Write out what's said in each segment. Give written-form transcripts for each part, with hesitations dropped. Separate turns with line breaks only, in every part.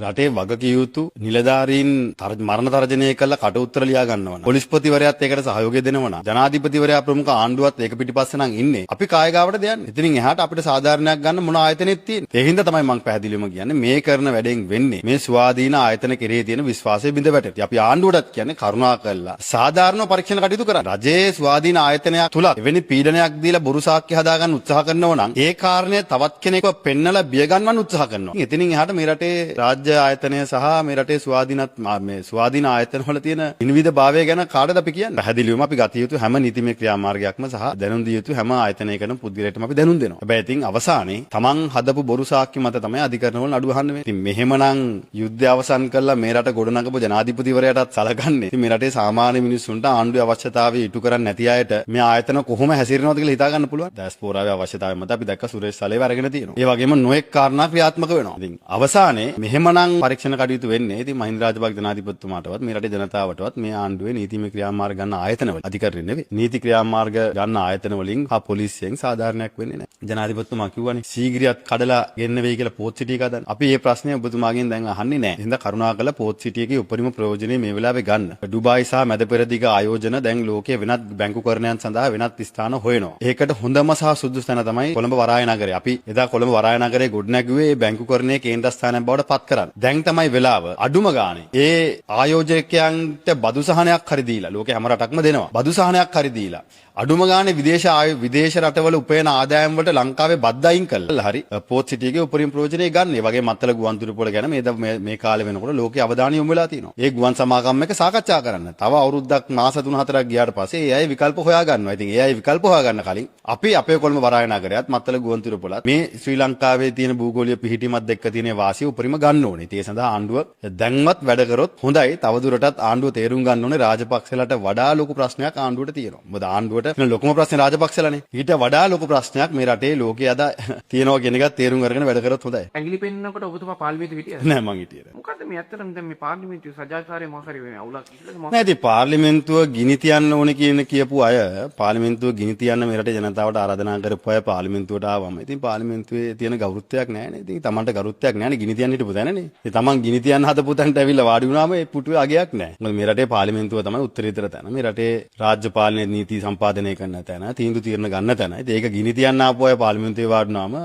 රටේ වගකියයුතු නිලධාරීන් මරණ තර්ජනය කළා කට උත්තර ලියා ගන්නවා. පොලිස්පතිවරයාත් ඒකට සහයෝගය දෙනවා නම් ජනාධිපතිවරයා ප්‍රමුඛ ආණ්ඩුවත් ඒක පිටිපස්සේ නම් ඉන්නේ. අපි කායගාවට දෙන්නේ. ඉතින් එහාට අපිට සාධාරණයක් ගන්න මොන ආයතනෙත් තියෙන්නේ. ඒ හින්දා තමයි මම පැහැදිලිවම කියන්නේ මේ කරන වැඩෙන් වෙන්නේ මේ ස්වාධීන ආයතන කෙරෙහි තියෙන විශ්වාසය බිඳ වැටෙති. අපි ආණ්ඩුවටත් කියන්නේ කරුණාකරලා සාධාරණව පරීක්ෂණ කටයුතු කරන්න. රජයේ ස්වාධීන ආයතනයක් තුල එවැනි පීඩනයක් දීලා බොරු සාක්ෂි හදාගන්න උත්සාහ කරනවා නම් ඒ කාරණය තවත් කෙනෙක්ව පෙන්නලා බිය ගන්නවන්න උත්සාහ කරනවා. එතනින් එහාට මේ රටේ රාජ්‍ය ආයතනය සහ මේ රටේ ස්වාධීන ආයතන වල තියෙන විවිධභාවය ගැන කාටද අපි කියන්නේ? පැහැදිලිවම අපි ගත යුතු හැම නීතිමය ක්‍රියාමාර්ගයක්ම සහ දැනුම් දිය යුතු හැම ආයතනයකටම පුද්ගලයාටම අපි දැනුම් දෙනවා. හැබැයි ඉතින් අවසානයේ තමන් හදපු බොරු සාක්ෂි මත තමයි අධිකරණ වල නඩුව අහන්න වෙන්නේ. ඉතින් මෙහෙමනම් යුද්ධය අවසන් කරලා මේ රට ගොඩනගපු ජනාධිපතිවරයාටත් සලකන්නේ. ඉතින් මේ රටේ සාමාන්‍ය මිනිස්සුන්ට ආණ්ඩුවේ අවශ්‍යතාවය ඉටු කරන්න නැති අයට මේ ආයතන කොහොම හැසිරෙනවද කියලා හිතා ගන්න පුළුවන්. ඩයස්පෝරාවේ අවශ්‍යතාවය මත අපි දැක්ක සුරේෂ් සලේව අරගෙන තියෙනවා. ඒ වගේම නොඑක් කාරණා ක්‍රියාත්මක වෙනවා. ඉතින් අවසානයේ මෙහෙමනම් පරීක්ෂණ කටයුතු වෙන්නේ. ඉතින් මහින්ද රාජපක්ෂ ජනාධිපතිතුමාටවත් මේ රටේ ජනතාවටවත් මේ ආණ්ඩුවේ නීතිමය ක්‍රියාමාර්ග ගන්න ආයතනවල අධිකරණ නෙවෙයි. නීති ක්‍රියාමාර්ග ගන්න ආයතන වලින් හා පොලිසියෙන් සාධාරණයක් වෙන්නේ නැහැ. ජනාධිපතිතුමා කිව්වනේ සීගිරියත් කඩලා ගෙන්න වෙයි කියලා පෝත් සිටි එක හදන්න. අපි මේ ප්‍රශ්නේ ඔබතුමාගෙන් දැන් අහන්නේ නැහැ. එහෙනම් කරුණාකරලා පෝත් සිටි එකේ උපරිම ප්‍රයෝජනෙ මේ වෙලාවේ ගන්න. ඩුබායි සහ මැද පෙරදිග ආයෝජන දැන් ලෝකයේ වෙනත් බැංකුකරණයන් සඳහා වෙනත් ස්ථාන හොයනවා. ඒකට හොඳම සහ සුදුසු තැන තමයි කොළඹ වරාය නගරය. අපි එදා කොළඹ වරාය නගරයේ ගොඩනැගුවේ මේ බැංකුකරණයේ කේන්ද්‍රස්ථානයක් බවට පත් කරන්න. දැන් තමයි වෙලාව අඩුම ගානේ ඒ ආයෝජකයන්ට බදු සහනයක් හරි දීලා ලෝකේ හැම රටක්ම දෙනවා. බදු සහනයක් හරි දීලා අඩුම ගානේ විදේශ රටවල උපයන ආදායම් වලට ලංකාවේ බද්ද අයින් කළා. හරි පෝත් සිටි එකේ උපරිම ප්‍රයෝජනෙ ගන්න. ඒ වගේ මත්තල ගුවන්තොටුපොළ ගැන මේ කාලේ වෙනකොට ලෝකේ අවධානය යොමු වෙලා තියෙනවා. ඒ ගුවන් සමාගම් එක සාකච්ඡා කරන්න. තව අවුරුද්දක් මාස 3-4ක් ගියාට පස්සේ ඒ අය විකල්ප හොයා ගන්නවා. ඉතින් ඒ අය විකල්ප හොයා ගන්න කලින් අපි අපේ කොළඹ වරාය නගරයත් මත්තල ගුවන්තොටුපොළත් මේ ශ්‍රී ලංකාවේ තියෙන භූගෝලීය පිහිටීමත් එක්ක තියෙන වාසිය උපරිම ගන්න ඕනේ. ඒ සඳහා ආණ්ඩුව දැන්වත් වැඩ කරොත් හොඳයි. තවදුරටත් ආණ්ඩුව තේරුම් ගන්න ඕනේ රාජපක්ෂලට වඩා ලොකු ප්‍රශ්නයක් ආණ්ඩුවට තියෙනවා. මොකද ආණ්ඩුවට ලොකුම ප්‍රශ්නේ රාජපක්ෂලානේ. ඊට වඩා ලොකු ප්‍රශ්නයක් මේ රටේ ලෝකයේ අද තියෙනවා කියන එකත් තේරුම් අරගෙන වැඩ කරොත් හොඳයි.
ඇඟිලි පෙන්නකොට ඔබතුමා පාර්ලිමේන්තුවේ හිටියද?
නෑ මං හිටියේ නෑ.
මොකද්ද මේ ඇත්තටම දැන් මේ පාර්ලිමේන්තුවේ සජාචාරය මොකක් හරි වෙන්නේ අවුලක් ඉස්සෙල්ලා මොකක්ද?
නෑ ඉතින් පාර්ලිමේන්තුව ගිනි තියන්න ඕනේ කියපු අය පාර්ලිමේන්තුව ගිනි තියන්න මේ රටේ ජනතාවට ආරාධනා කරපු අය පාර්ලිමේන්තුවට ආවම ඉතින් පාර්ලිමේන්තුවේ තියෙන ගෞරවත්වයක් නෑනේ. ඉතින් Tamanට ගෞරවත්වයක් නෑනේ ගිනි තියන්න හිටපු තැනනේ. ඉතින් Taman ගිනි තියන්න හදපු තැනට ඇවිල්ලා වාඩි වුණාම ඒ පුටුවේ අගයක් නෑ. මොකද මේ රටේ පාර්ලිමේන්තුව තමයි උත්තරීතර තැන. මේ රටේ රාජ්‍ය පාලනයේ නීති සම්පාදනය කරන තැන, තීන්දුව తీරන ගන්න තැන. ඉතින් ඒක ගිනි තියන්න ආපු අය පාර්ලිමේන්තුවේ වාඩි වුණාම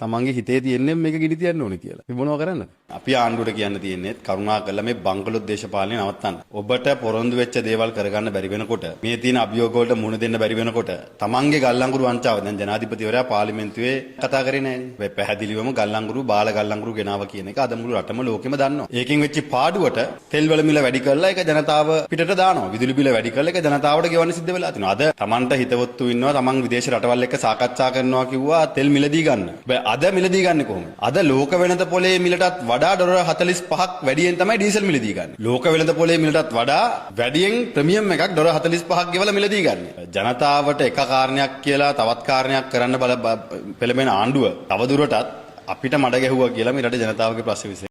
Tamanගේ හිතේ තියෙන්නේ මේක ගිනි තියන්න ඕනේ කියලා. ඉතින් මොනව කරන්නද? අපි ආණ්ඩුවට කියන්න තියෙන්නේ කරුණාකරලා මේ බංගලොත් දේශපාලනය නවත්තන්න. ඔබට පොරොන්දු වෙච්ච දේවල් කරගන්න බැරි වෙනකොට මේ තියෙන අභියෝග වලට මුහුණ දෙන්න බැරි වෙනකොට Tamanගේ ගල්ලංගුරු වංචාව දැන් ජනාධිපතිවරයා පාර්ලිමේන්තුවේ කතා කරේ නෑනේ. මේ පැහැදිලිවම ගල්ලංගුරු බාල ගල්ලංගුරු ගෙනාව කියන එක අද මුළු රටම ලෝකෙම දන්නවා. ඒකෙන් වෙච්ච පාඩුවට තෙල් වල මිල වැඩි කරලා ඒක ජනතාව පිටට දානවා. විදුලි බිල වැඩි කරලා ඒක ජනතාවට ගෙවන්න සිද්ධ වෙලා තිනවා. අද Tamanට හිතවත්තු ඉන්නවා Taman විදේශ රටවල් එක්ක සාකච්ඡා කරනවා කිව්වා තෙල් මිලදී ගන්න. අද මිලදී ගන්න කොහොමද? අද ලෝක වෙළඳ පොලේ මිලටත් වඩා ඩොලර් 45ක් වැඩියෙන් තමයි ඩීසල් මිලදී ගන්න. ලෝක වෙළඳ පොලේ මිලටත් වඩා වැඩියෙන් ප්‍රීමියම් එකක් ඩොලර් 45ක් ගෙවලා මිලදී ගන්න. ජනතාවට එක කාරණයක් කියලා තවත් කාරණයක් කරන්න පෙළඹෙන ආණ්ඩුව තවදුරටත් අපිට මඩ ගැහුවා කියලා මේ රටේ ජනතාවගේ ප්‍රශ්න විසඳ